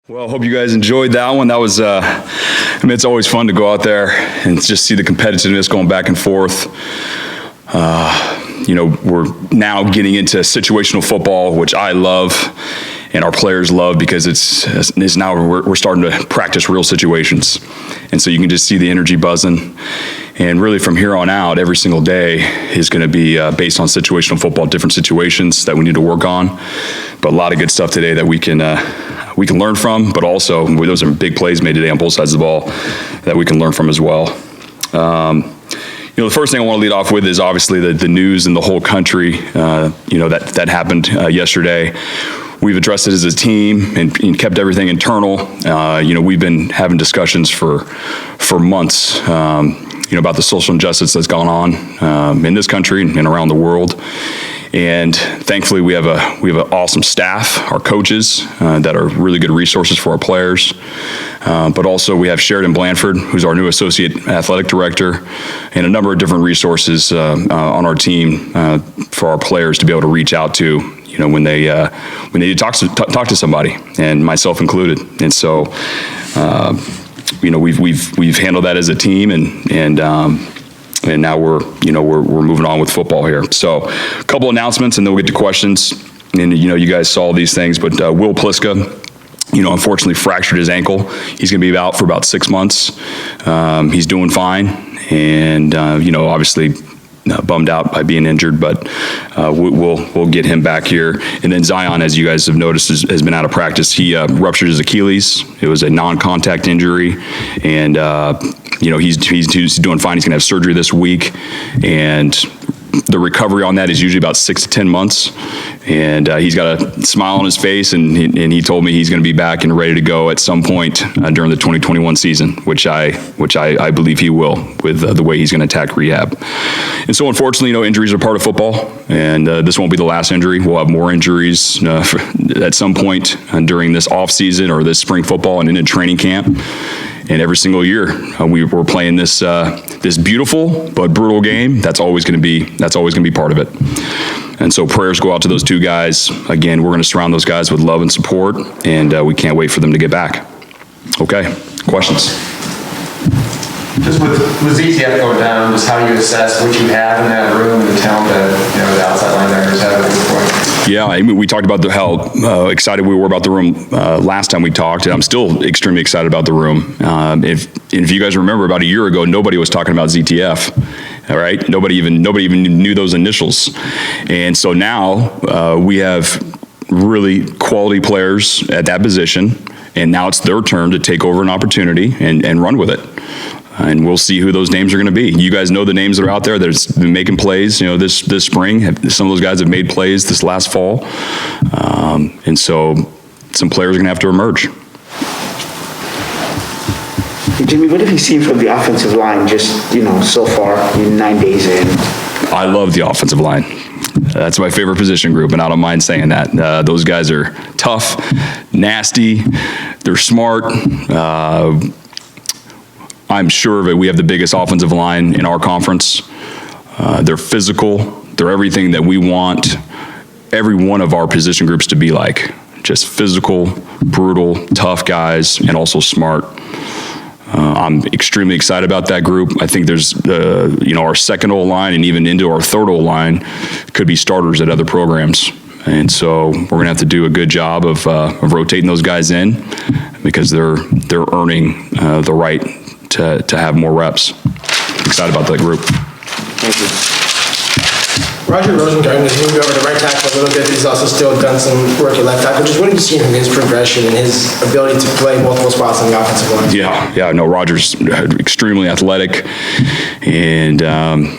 Well, hope you guys enjoyed that one. That was, it's always fun to go out there and just see the competitiveness going back and forth. We're now getting into situational football, which I love and our players love because it's now we're starting to practice real situations. And so you can just see the energy buzzing. And really from here on out, every single day is going to be based on situational football, different situations that we need to work on. But a lot of good stuff today that we can learn from, but also those are big plays made today on both sides of the ball that we can learn from as well. The first thing I want to lead off with is obviously the news in the whole country, that happened yesterday. We've addressed it as a team and kept everything internal. We've been having discussions for months, about the social injustice that's gone on in this country and around the world. And thankfully, we have an awesome staff, our coaches, that are really good resources for our players. But also, we have Sheridan Blanford, who's our new associate athletic director, and a number of different resources on our team for our players to be able to reach out to, when they need to talk to somebody, and myself included. And so, we've handled that as a team, and now we're moving on with football here. So a couple announcements and then we'll get to questions. And you guys saw these things, but Will Pliska, unfortunately fractured his ankle. He's going to be out for about 6 months. He's doing fine, and obviously bummed out by being injured, but we'll get him back here. And then Zion, as you guys have noticed, has been out of practice. He ruptured his Achilles. It was a non-contact injury, and he's doing fine. He's gonna have surgery this week, and the recovery on that is usually about 6 to 10 months. And he's got a smile on his face, and he told me he's going to be back and ready to go at some point during the 2021 season, which I believe he will, with the way he's going to attack rehab. And so, unfortunately, injuries are part of football, and this won't be the last injury. We'll have more injuries at some point during this off season or this spring football and into training camp. And every single year, we're playing this beautiful but brutal game. That's always going to be part of it. And so prayers go out to those two guys. Again, we're going to surround those guys with love and support, and we can't wait for them to get back. Okay, questions? Just with ZTF going down, just how you assess what you have in that room and the talent that the outside linebackers have at this point. Yeah, we talked about how excited we were about the room last time we talked, and I'm still extremely excited about the room. If you guys remember, about a year ago, nobody was talking about ZTF. All right, nobody even knew those initials, and so now we have really quality players at that position, and now it's their turn to take over an opportunity and run with it. And we'll see who those names are going to be. You guys know the names that are out there that's been making plays, this spring. Some of those guys have made plays this last fall. And so some players are going to have to emerge. Jimmy, what have you seen from the offensive line just, so far in 9 days in? I love the offensive line. That's my favorite position group, and I don't mind saying that. Those guys are tough, nasty, they're smart. I'm sure that we have the biggest offensive line in our conference. They're physical. They're everything that we want every one of our position groups to be like. Just physical, brutal, tough guys, and also smart. I'm extremely excited about that group. I think there's, our second O-line and even into our third O-line could be starters at other programs. And so we're going to have to do a good job of rotating those guys in because they're earning the right to have more reps. Excited about that group. Thank you. Roger Rosengarten has moved over to right tackle a little bit. He's also still done some work at left tackle. Just what have you seen from his progression and his ability to play multiple spots on the offensive line? No, Roger's extremely athletic, and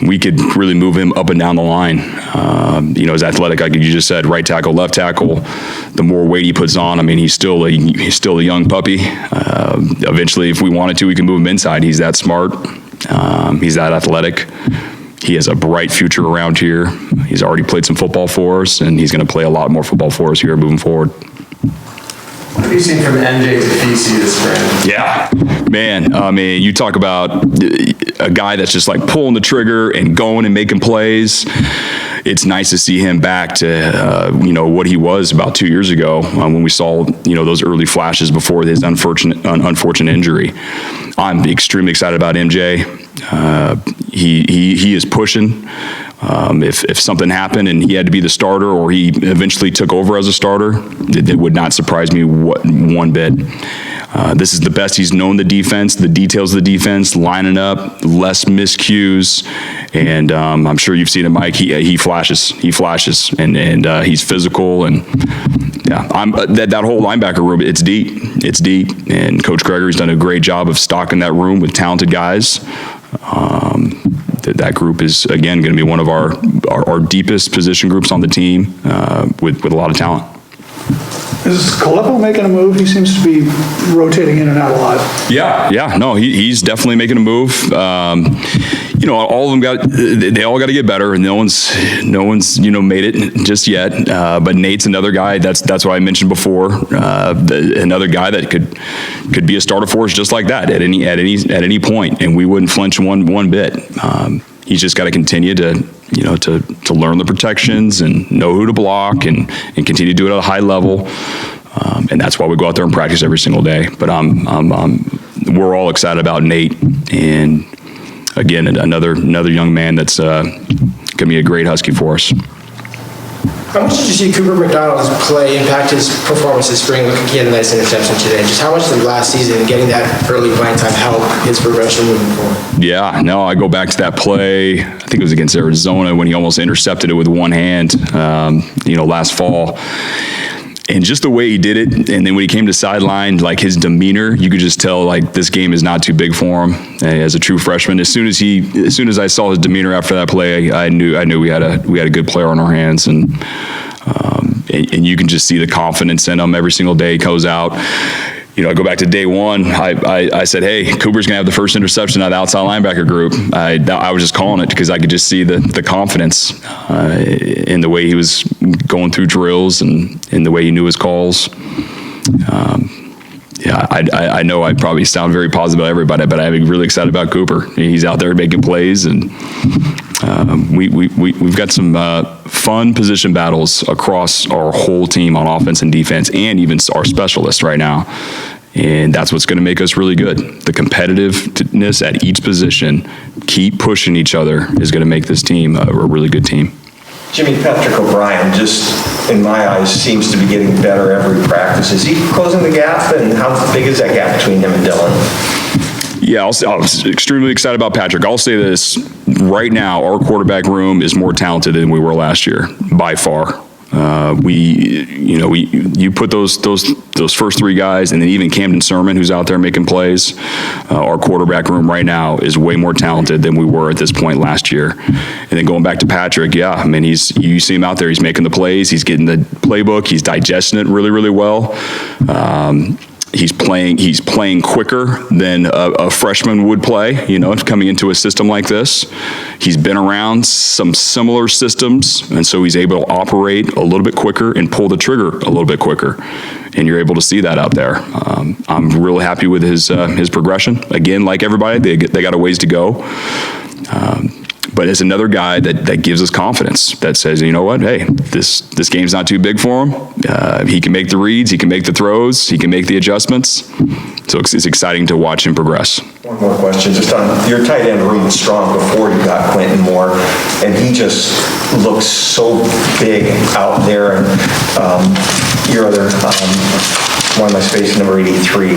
we could really move him up and down the line. He's athletic, like you just said, right tackle, left tackle. The more weight he puts on, he's still a young puppy. Eventually, if we wanted to, we can move him inside. He's that smart. He's that athletic. He has a bright future around here. He's already played some football for us, and he's going to play a lot more football for us here moving forward. What have you seen from MJ Tafisi this spring? Yeah, man. You talk about a guy that's just like pulling the trigger and going and making plays. it's nice to see him back to, what he was about 2 years ago when we saw, those early flashes before his unfortunate injury. I'm extremely excited about MJ. He is pushing. If something happened and he had to be the starter or he eventually took over as a starter, it would not surprise me one bit. This is the best he's known the defense, the details of the defense, lining up, less miscues, and I'm sure you've seen him, Mike. He flashes, and he's physical, and yeah, that whole linebacker room. It's deep, and Coach Gregory's done a great job of stocking that room with talented guys. That group is, again, going to be one of our deepest position groups on the team with a lot of talent. Is Calippo making a move? He seems to be rotating in and out a lot. Yeah, no, he's definitely making a move. All of them they all got to get better, and no one's made it just yet. But Nate's another guy. That's what I mentioned before. Another guy that could be a starter for us just like that at any point, and we wouldn't flinch one bit. He's just got to continue to learn the protections and know who to block and continue to do it at a high level. And that's why we go out there and practice every single day. But we're all excited about Nate, and again, another young man that's going to be a great Husky for us. How much did you see Cooper McDonald's play impact his performance this spring? Looking, he had a nice interception today. Just how much did last season getting that early playing time help his progression moving forward? Yeah, no, I go back to that play. I think it was against Arizona when he almost intercepted it with one hand, last fall. And just the way he did it, and then when he came to sideline, like his demeanor, you could just tell like this game is not too big for him as a true freshman. As soon as I saw his demeanor after that play, I knew we had a good player on our hands, and you can just see the confidence in him every single day he goes out. I go back to day one. I said, hey, Cooper's gonna have the first interception out of the outside linebacker group. I was just calling it because I could just see the confidence in the way he was going through drills and in the way he knew his calls. I know I probably sound very positive about everybody, but I'm really excited about Cooper. He's out there making plays, and we've got some fun position battles across our whole team on offense and defense, and even our specialists right now. And that's what's going to make us really good. The competitiveness at each position, keep pushing each other, is going to make this team a really good team. Jimmy, Patrick O'Brien, just in my eyes, seems to be getting better every practice. Is he closing the gap, and how big is that gap between him and Dylan? Yeah, I was extremely excited about Patrick. I'll say this, right now, our quarterback room is more talented than we were last year, by far. You put those first three guys, and then even Camden Sermon, who's out there making plays. Our quarterback room right now is way more talented than we were at this point last year. And then going back to Patrick, you see him out there. He's making the plays. He's getting the playbook. He's digesting it really, really well. He's playing quicker than a freshman would play, coming into a system like this. He's been around some similar systems, and so he's able to operate a little bit quicker and pull the trigger a little bit quicker. And you're able to see that out there. I'm really happy with his progression. Again, like everybody, they got a ways to go. But it's another guy that gives us confidence, that says, you know what, hey, this game's not too big for him. He can make the reads, he can make the throws, he can make the adjustments. So it's exciting to watch him progress. One more question, just on your tight end room was strong before you got Quentin Moore, and he just looks so big out there. And your other, one of my space, number 83.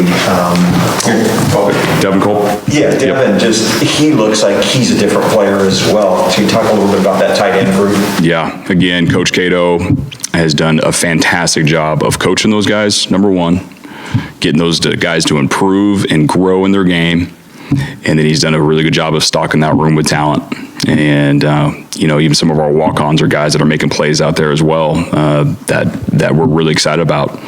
Devin Cole? Yeah, Devin, he looks like he's a different player as well. Can you talk a little bit about that tight end group? Yeah, again, Coach Cato has done a fantastic job of coaching those guys, number one, getting those guys to improve and grow in their game. And then he's done a really good job of stocking that room with talent. And, even some of our walk-ons are guys that are making plays out there as well that we're really excited about.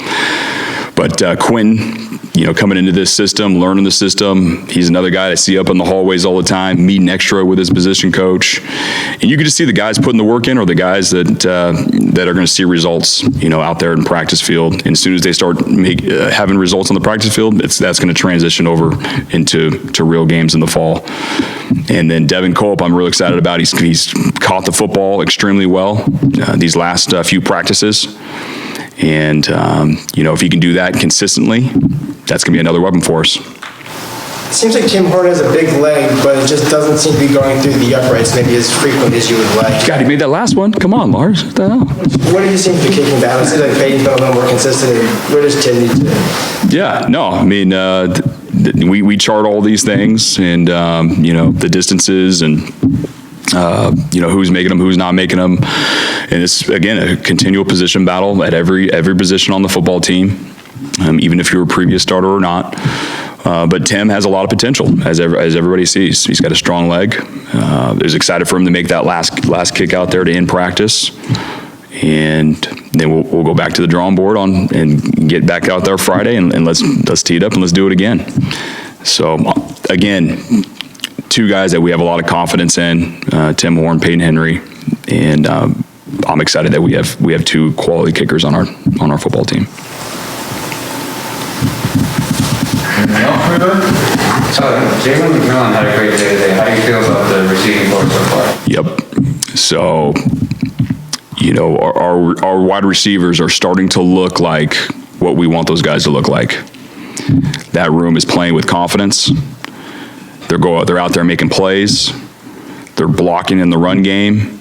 But Quentin, coming into this system, learning the system. He's another guy I see up in the hallways all the time, meeting extra with his position coach. And you can just see the guys putting the work in, or the guys that are going to see results, out there in practice field. And as soon as they start having results on the practice field, that's going to transition over into real games in the fall. And then Devin Culp, I'm really excited about. He's caught the football extremely well these last few practices. And, if he can do that consistently, that's going to be another weapon for us. It seems like Tim Horton has a big leg, but it just doesn't seem to be going through the uprights maybe as frequent as you would like. God, he made that last one. Come on, Lars. What the hell? What do you seem to be kicking down? It seems like Peyton's been a little more consistent. And where does Tim need to? Yeah, no, I mean, we chart all these things, and, the distances and, who's making them, who's not making them. And it's, again, a continual position battle at every position on the football team, even if you're a previous starter or not. But Tim has a lot of potential, as everybody sees. He's got a strong leg. I was excited for him to make that last kick out there to end practice. And then we'll go back to the drawing board and get back out there Friday, and let's tee it up and let's do it again. So, again, two guys that we have a lot of confidence in, Tim Horn, Peyton Henry, and I'm excited that we have two quality kickers on our football team. Anything else for good? Jalen McMillan had a great day today. How do you feel about the receiving corps so far? Yep. So, our wide receivers are starting to look like what we want those guys to look like. That room is playing with confidence. They're out there making plays. They're blocking in the run game.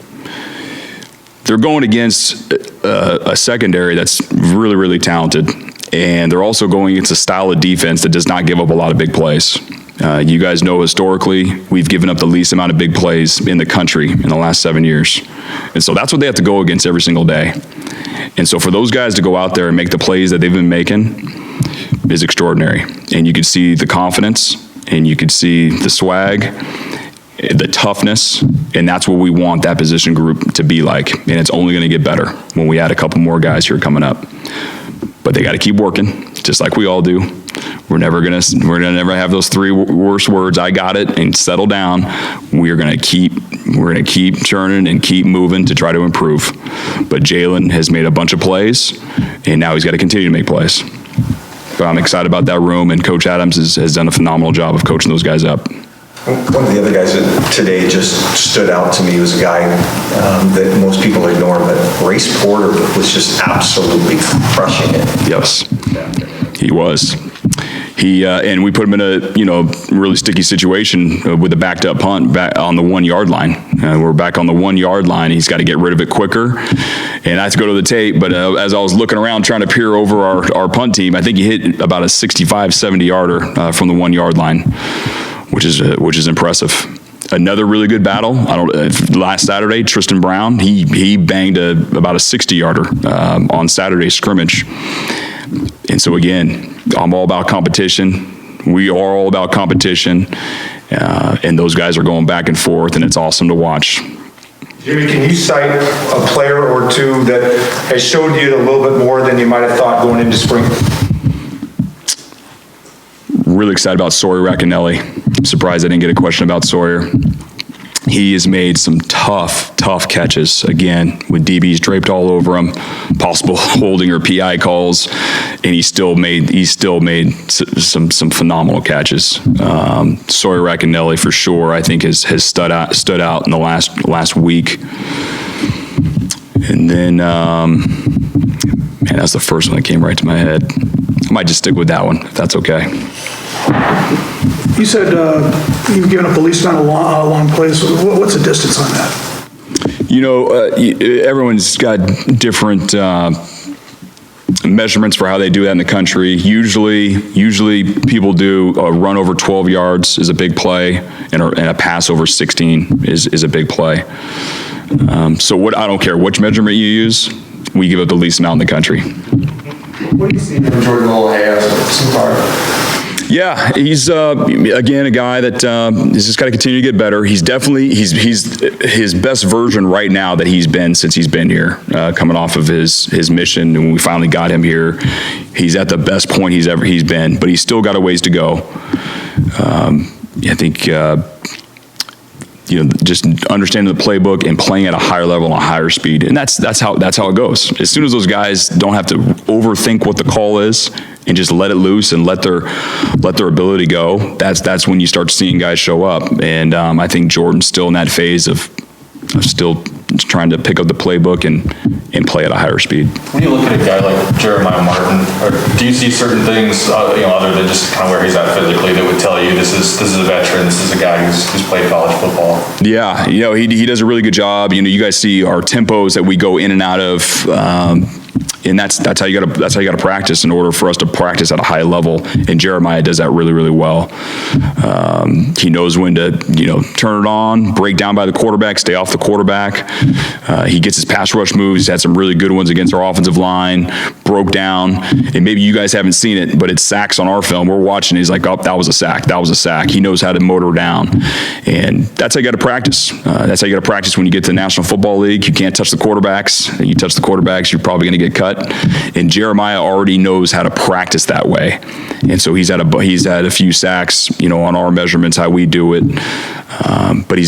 They're going against a secondary that's really, really talented. And they're also going against a style of defense that does not give up a lot of big plays. You guys know historically, we've given up the least amount of big plays in the country in the last 7 years. And so that's what they have to go against every single day. And so for those guys to go out there and make the plays that they've been making is extraordinary. And you can see the confidence, and you can see the swag, the toughness, and that's what we want that position group to be like. And it's only going to get better when we add a couple more guys here coming up. But they got to keep working, just like we all do. We're gonna never have those three worst words, I got it, and settle down. We're gonna keep churning and keep moving to try to improve. But Jalen has made a bunch of plays, and now he's got to continue to make plays. But I'm excited about that room, and Coach Adams has done a phenomenal job of coaching those guys up. One of the other guys that today just stood out to me was a guy that most people ignore, but Race Porter was just absolutely crushing it. Yes, he was. And we put him in a really sticky situation with a backed up punt back on the 1 yard line. We're back on the 1 yard line. He's got to get rid of it quicker. And I have to go to the tape, but as I was looking around trying to peer over our punt team, I think he hit about a 65, 70 yarder from the 1 yard line, which is impressive. Another really good battle. Last Saturday, Tristan Brown, he banged about a 60 yarder on Saturday's scrimmage. And so again, I'm all about competition. We are all about competition. And those guys are going back and forth, and it's awesome to watch. Jimmy, can you cite a player or two that has showed you a little bit more than you might have thought going into spring? Really excited about Sawyer Racanelli. I'm surprised I didn't get a question about Sawyer. He has made some tough catches, again, with DBs draped all over him, possible holding or PI calls, and he still made some phenomenal catches. Sawyer Racanelli, for sure, I think has stood out in the last week. And then, man, that's the first one that came right to my head. I might just stick with that one, if that's okay. You said you've given up the least amount of long plays. What's the distance on that? Everyone's got different measurements for how they do that in the country. Usually people do a run over 12 yards is a big play, and a pass over 16 is a big play. So I don't care which measurement you use, we give up the least amount in the country. What do you see from Jordan Lowell so far? Yeah, he's again a guy that is just got to continue to get better. He's definitely he's his best version right now that he's been since he's been here, coming off of his mission. And when we finally got him here, he's at the best point he's been. But he's still got a ways to go. I think just understanding the playbook and playing at a higher level and a higher speed, and that's how it goes. As soon as those guys don't have to overthink what the call is and just let it loose and let their ability go, that's when you start seeing guys show up. And I think Jordan's still in that phase of still trying to pick up the playbook and play at a higher speed. When you look at a guy like Jeremiah Martin, do you see certain things, other than just kind of where he's at physically, that would tell you this is a veteran, this is a guy who's played college football? Yeah, he does a really good job. You guys see our tempos that we go in and out of. And that's how you got to practice in order for us to practice at a high level. And Jeremiah does that really, really well. He knows when to turn it on, break down by the quarterback, stay off the quarterback. He gets his pass rush moves. He's had some really good ones against our offensive line. Broke down, and maybe you guys haven't seen it, but it's sacks on our film. We're watching. He's like, oh, that was a sack. That was a sack. He knows how to motor down, and that's how you got to practice. That's how you got to practice when you get to the National Football League. You can't touch the quarterbacks. You touch the quarterbacks, you're probably going to get cut. And Jeremiah already knows how to practice that way, and so he's had a few sacks, on our measurements how we do it. But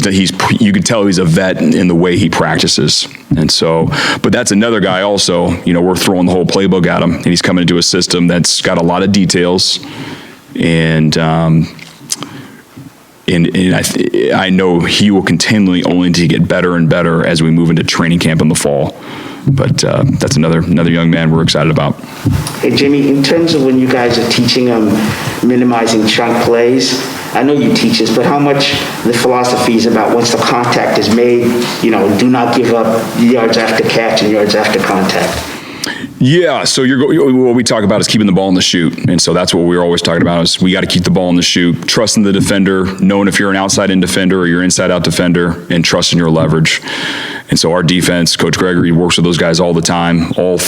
you can tell he's a vet in the way he practices, and so. But that's another guy also. We're throwing the whole playbook at him, and he's coming into a system that's got a lot of details, and I know he will continually only to get better and better as we move into training camp in the fall. But that's another young man we're excited about. Hey, Jimmy, in terms of when you guys are teaching them minimizing chunk plays, I know you teach this, but how much the philosophy is about once the contact is made, do not give up yards after catch and yards after contact? Yeah, so what we talk about is keeping the ball in the chute, and so that's what we're always talking about is we got to keep the ball in the chute, trusting the defender, knowing if you're an outside-in defender or you're inside-out defender, and trusting your leverage. And so our defense, Coach Gregory works with those guys all the time, all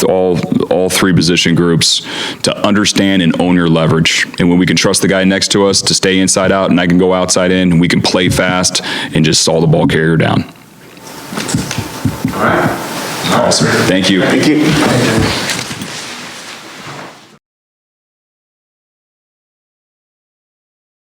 three position groups, to understand and own your leverage. And when we can trust the guy next to us to stay inside out and I can go outside in, and we can play fast and just saw the ball carrier down. All right. Awesome. Thank you. Thank you.